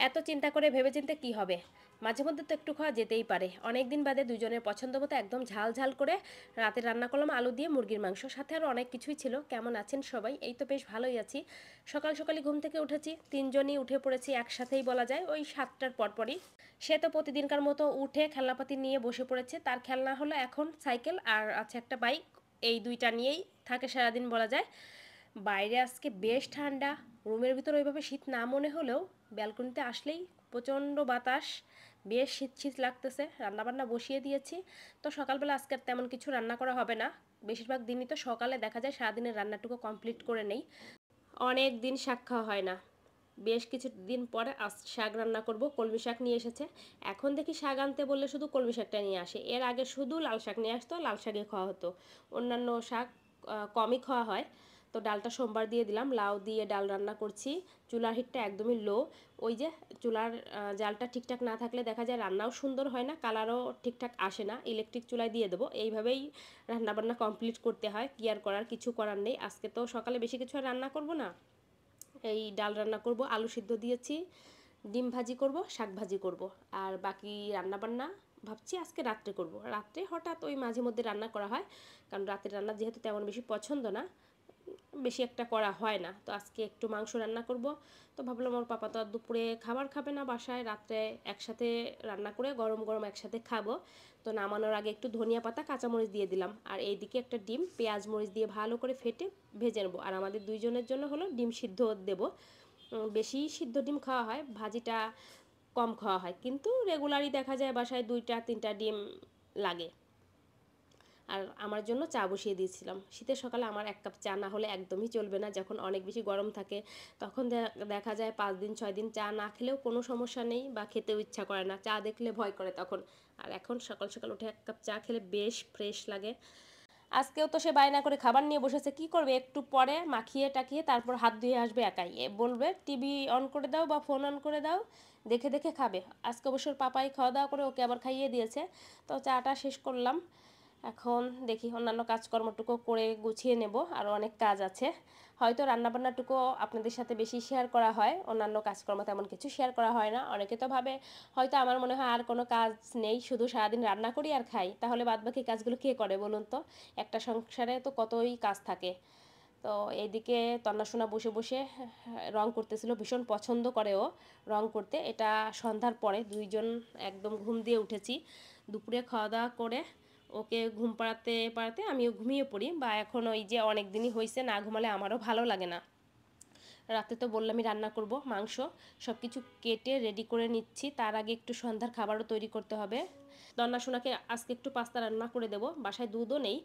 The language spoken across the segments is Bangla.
এত চিন্তা করে ভেবেচিন্তে কি হবে? মাঝে মধ্যে তো একটু খাওয়া যেতেই পারে। অনেক দিন বাদে দুজনের পছন্দ মতো একদম ঝাল ঝাল করে রাতে রান্না করলাম আলু দিয়ে মুরগির মাংস, সাথে আরও অনেক কিছুই ছিল। কেমন আছেন সবাই? এই তো বেশ ভালোই আছি। সকাল সকালই ঘুম থেকে উঠেছি, তিনজনই উঠে পড়েছি একসাথেই বলা যায়, ওই 7টার পরপরই। সে তো প্রতিদিনকার মতো উঠে খেলনাপাতি নিয়ে বসে পড়েছে। তার খেলনা হলো এখন সাইকেল আর আছে একটা বাইক। এই দুইটা নিয়েই থাকে সারাদিন বলা যায়। বাইরে আজকে বেশ ঠান্ডা। রুমের ভিতর ওইভাবে শীত না মনে হলেও ব্যালকনিতে আসলেই প্রচণ্ড বাতাস, বেশ শীত শীত লাগতেছে। রান্নাবান্না বসিয়ে দিয়েছি। তো সকালবেলা আজকে আর তেমন কিছু রান্না করা হবে না। বেশিরভাগ দিনই তো সকালে দেখা যায় সারাদিনের রান্নাটুকু কমপ্লিট করে নেই। অনেক দিন শাক খাওয়া হয় না। বেশ কিছু দিন পরে আজ শাক রান্না করব। কলমি শাক নিয়ে এসেছে। এখন দেখি শাক আনতে বললে শুধু কলমি শাকটা নিয়ে আসে। এর আগে শুধু লাল শাক নিয়ে আসতো, লাল শাকে খাওয়া হতো। অন্যান্য শাক কমই খাওয়া হয়। তো ডালটা সোমবার দিয়ে দিলাম, লাউ দিয়ে ডাল রান্না করছি। চুলার হিটটা একদমই লো। ওই যে চুলার জালটা ঠিকঠাক না থাকলে দেখা যায় রান্নাও সুন্দর হয় না, কালারও ঠিকঠাক আসে না। ইলেকট্রিক চুলায় দিয়ে দেবো। এইভাবেই রান্নাবান্না কমপ্লিট করতে হয়, কি আর করার, কিছু করার নেই। আজকে তো সকালে বেশি কিছু আর রান্না করব না। এই ডাল রান্না করব, আলু সিদ্ধ দিয়েছি, ডিম ভাজি করব, শাক ভাজি করব। আর বাকি রান্নাবান্না ভাবছি আজকে রাত্রে করব। রাত্রে হঠাৎ ওই মাঝে মধ্যে রান্না করা হয়, কারণ রাতের রান্না যেহেতু তেমন বেশি পছন্দ না, বেশি একটা করা হয় না। তো আজকে একটু মাংস রান্না করব। তো ভাবলাম ওর পাপা তো আর দুপুরে খাবার খাবে না বাসায়, রাত্রে একসাথে রান্না করে গরম গরম একসাথে খাবো। তো নামানোর আগে একটু ধনিয়া পাতা কাঁচামরিচ দিয়ে দিলাম, আর এইদিকে একটা ডিম পেঁয়াজ মরিচ দিয়ে ভালো করে ফেটে ভেজে নেবো। আর আমাদের দুইজনের জন্য হলো ডিম সিদ্ধ দেবো। বেশি সিদ্ধ ডিম খাওয়া হয়, ভাজিটা কম খাওয়া হয়, কিন্তু রেগুলারই দেখা যায় বাসায় 2টা 3টা ডিম লাগে। আর আমার জন্য চা বসিয়ে দিয়েছিলাম। শীতের সকালে আমার 1 কাপ চা না হলে একদমই চলবে না। যখন অনেক বেশি গরম থাকে তখন দেখা যায় 5 দিন 6 দিন চা না খেলেও কোনো সমস্যা নেই, বা খেতেও ইচ্ছা করে না, চা দেখলে ভয় করে তখন। আর এখন সকাল সকাল উঠে 1 কাপ চা খেলে বেশ ফ্রেশ লাগে। আজকেও তো সে বায়না করে খাবার নিয়ে বসেছে। কি করবে, একটু পরে মাখিয়ে টাকিয়ে তারপর হাত ধুয়ে আসবে একাই। বলবে টিভি অন করে দাও বা ফোন অন করে দাও, দেখে দেখে খাবে। আজকে অবশ্য পাপাই খাওয়া দাওয়া করে ওকে আবার খাইয়ে দিয়েছে। তো চাটা শেষ করলাম। এখন দেখি অন্যান্য কাজকর্মটুকু করে গুছিয়ে নেব, আরও অনেক কাজ আছে। হয়তো রান্নাবান্নাটুকু আপনাদের সাথে বেশি শেয়ার করা হয়, অন্যান্য কাজকর্ম তেমন কিছু শেয়ার করা হয় না। অনেকে তো ভাবে হয়তো আমার মনে হয় আর কোনো কাজ নেই, শুধু সারাদিন রান্না করি আর খাই। তাহলে বাদবাকি কাজগুলো কে করে বলুন তো? একটা সংসারে তো কতই কাজ থাকে। তো এইদিকে তন্নাশোনা বসে বসে রং করতেছিল, ভীষণ পছন্দ করে ও রং করতে। এটা সন্ধ্যার পরে দুইজন একদম ঘুম দিয়ে উঠেছি। দুপুরে খাওয়া দাওয়া করে ওকে ঘুম পাড়াতে পাড়াতে আমিও ঘুমিয়ে পড়ি। বা এখন ওই যে অনেক দিনই হয়েছে না ঘুমালে আমারও ভালো লাগে না। রাতে তো বললামই রান্না করব মাংস, সব কিছু কেটে রেডি করে নিচ্ছি। তার আগে একটু সন্ধ্যার খাবারও তৈরি করতে হবে। দন্না সোনাকে আজকে একটু পাস্তা রান্না করে দেবো। বাসায় দুধও নেই।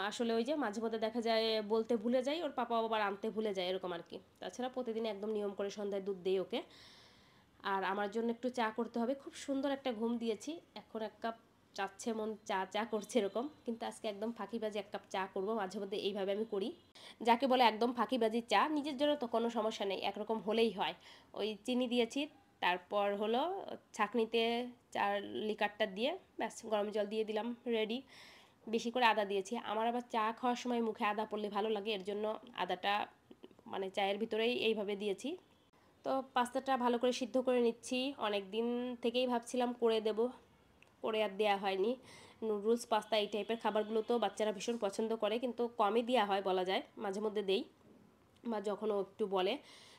আসলে ওই যে মাঝে মধ্যে দেখা যায় বলতে ভুলে যাই, ওর পাপা আবার আনতে ভুলে যায়, এরকম আর কি। তাছাড়া প্রতিদিন একদম নিয়ম করে সন্ধ্যায় দুধ দেই ওকে। আর আমার জন্য একটু চা করতে হবে। খুব সুন্দর একটা ঘুম দিয়েছি, এখন 1 কাপ চাচ্ছে মন, চা চা করছে এরকম। কিন্তু আজকে একদম ফাঁকিবাজি 1 কাপ চা করব। মাঝে মধ্যে এইভাবে আমি করি, যাকে বলে একদম ফাঁকিবাজি চা। নিজের জন্য তো কোনো সমস্যা নেই, একরকম হলেই হয়। ওই চিনি দিয়েছি, তারপর হলো ছাঁকনিতে চার লিকারটা দিয়ে ব্যাস গরম জল দিয়ে দিলাম, রেডি। বেশি করে আদা দিয়েছি। আমার আবার চা খাওয়ার সময় মুখে আদা পড়লে ভালো লাগে, এর জন্য আদাটা মানে চায়ের ভিতরেই এইভাবে দিয়েছি। তো পাস্তাটা ভালো করে সিদ্ধ করে নিচ্ছি। অনেক দিন থেকেই ভাবছিলাম করে দেব, করে আর দেওয়া হয়নি। নুডলস পাস্তা এই টাইপের খাবারগুলো তো বাচ্চারা ভীষণ পছন্দ করে, কিন্তু কমই দেওয়া হয় বলা যায়। মাঝে মধ্যে দেই, বা যখন ও একটু বলে।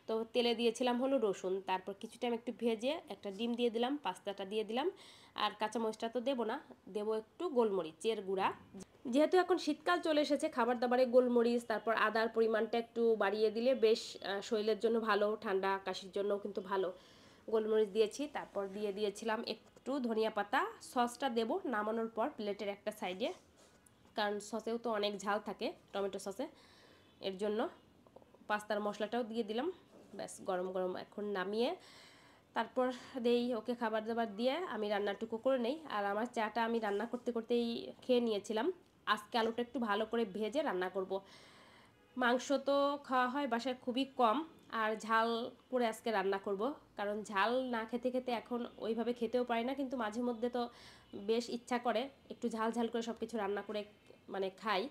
তো তেলে দিয়েছিলাম হলো রসুন, তারপর কিছু টাইম একটু ভেজে একটা ডিম দিয়ে দিলাম, পাস্তাটা দিয়ে দিলাম। আর কাঁচামরিচটা তো দেবো না, দেবো একটু গোলমরিচের গুঁড়া। যেহেতু এখন শীতকাল চলে এসেছে, খাবার দাবারে গোলমরিচ তারপর আদার পরিমাণটা একটু বাড়িয়ে দিলে বেশ শরীরের জন্য ভালো, ঠান্ডা কাশির জন্যও কিন্তু ভালো। গোলমরিচ দিয়েছি, তারপর দিয়ে দিয়েছিলাম একটু ধনিয়া পাতা। সসটা দেবো নামানোর পর প্লেটের একটা সাইডে, কারণ সসেও তো অনেক ঝাল থাকে টমেটো সসে, এর জন্য। পাস্তার মশলাটাও দিয়ে দিলাম। ব্যাস গরম গরম এখন নামিয়ে তারপর দেই ওকে খাবার দাবার দিয়ে আমি রান্নাটুকু করে নেই। আর আমার চাটা আমি রান্না করতে করতেই খেয়ে নিয়েছিলাম। আজকে আলুটা একটু ভালো করে ভেজে রান্না করব। মাংস তো খাওয়া হয় বাসায় খুবই কম, আর ঝাল করে আজকে রান্না করব। কারণ ঝাল না খেতে খেতে এখন ওইভাবে খেতেও পারি না, কিন্তু মাঝে মধ্যে তো বেশ ইচ্ছা করে একটু ঝাল ঝাল করে সব কিছু রান্না করে মানে খাই।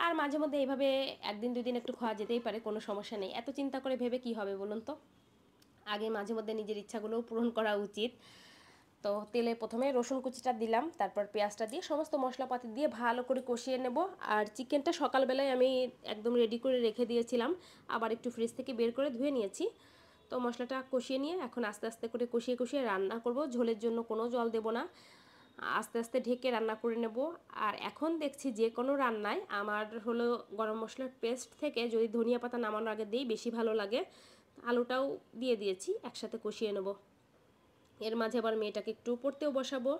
আর মাঝে মধ্যে এইভাবে 1 দিন 2 দিন একটু খাওয়া যেতেই পারে, কোনো সমস্যা নেই। এত চিন্তা করে ভেবে কি হবে বলুন তো? আগে মাঝে মধ্যে নিজের ইচ্ছাগুলোও পূরণ করা উচিত। তো তেলে প্রথমে রসুন কুচিটা দিলাম, তারপর পেঁয়াজটা দিয়ে সমস্ত মশলাপাতি দিয়ে ভালো করে কষিয়ে নেব। আর চিকেনটা সকালবেলায় আমি একদম রেডি করে রেখে দিয়েছিলাম, আবার একটু ফ্রিজ থেকে বের করে ধুয়ে নিয়েছি। তো মশলাটা কষিয়ে নিয়ে এখন আস্তে আস্তে করে কষিয়ে কষিয়ে রান্না করব। ঝোলের জন্য কোনো জল দেব না, আস্তে আস্তে ঢেকে রান্না করে নেব। আর এখন দেখছি যে কোনো রান্নায় আমার হলো গরম মশলার পেস্ট থেকে যদি ধনিয়া পাতা নামানোর আগে দিই বেশি ভালো লাগে। আলুটাও দিয়ে দিয়েছি, একসাথে কষিয়ে নেব। এর মাঝে আবার মেয়েটাকে একটু পড়তেও বসাবো।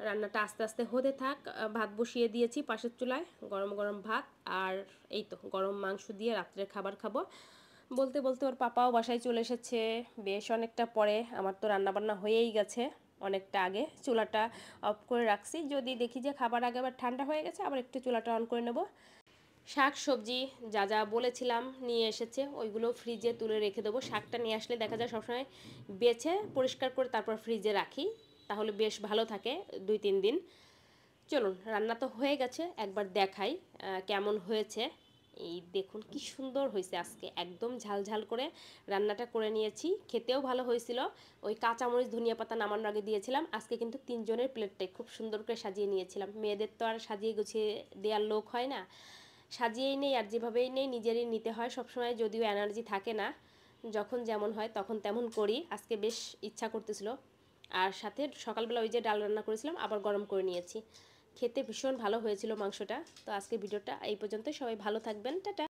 রান্নাটা আস্তে আস্তে হতে থাক। ভাত বসিয়ে দিয়েছি পাশের চুলায়, গরম গরম ভাত। আর এই তো গরম মাংস দিয়ে রাত্রের খাবার খাবো। বলতে বলতে ওর পাপাও বাসায় চলে এসেছে বেশ অনেকটা পরে। আমার তো রান্নাবান্না হয়েই গেছে অনেকটা আগে, চুলাটা অফ করে রাখছি। যদি দেখি যে খাবার আগে আবার ঠান্ডা হয়ে গেছে, আবার একটু চুলাটা অন করে নেব। শাক সবজি যা যা বলেছিলাম নিয়ে এসেছে, ওইগুলো ফ্রিজে তুলে রেখে দেবো। শাকটা নিয়ে আসলে দেখা যায় সবসময় বেছে পরিষ্কার করে তারপর ফ্রিজে রাখি, তাহলে বেশ ভালো থাকে 2-3 দিন। চলুন, রান্না তো হয়ে গেছে, একবার দেখাই কেমন হয়েছে। এই দেখুন কি সুন্দর হয়েছে, আজকে একদম ঝাল ঝাল করে রান্নাটা করে নিয়েছি। খেতেও ভালো হয়েছিল। ওই কাঁচামরিচ ধনিয়া পাতা নামানোর আগে দিয়েছিলাম। আজকে কিন্তু 3 জনের প্লেটটাই খুব সুন্দর করে সাজিয়ে নিয়েছিলাম। মেয়েদের তো আর সাজিয়ে গুছিয়ে দেওয়ার লোক হয় না, সাজিয়েই নেই আর যেভাবেই নেই নিজেরই নিতে হয় সবসময়, যদিও এনার্জি থাকে না। যখন যেমন হয় তখন তেমন করি। আজকে বেশ ইচ্ছা করতেছিল। আর সাথে সকালবেলা ওই যে ডাল রান্না করেছিলাম আবার গরম করে নিয়েছি। খেতে ভীষণ ভালো হয়েছিল মাংসটা। তো আজকে ভিডিওটা এই পর্যন্ত, সবাই ভালো থাকবেন, টাটা।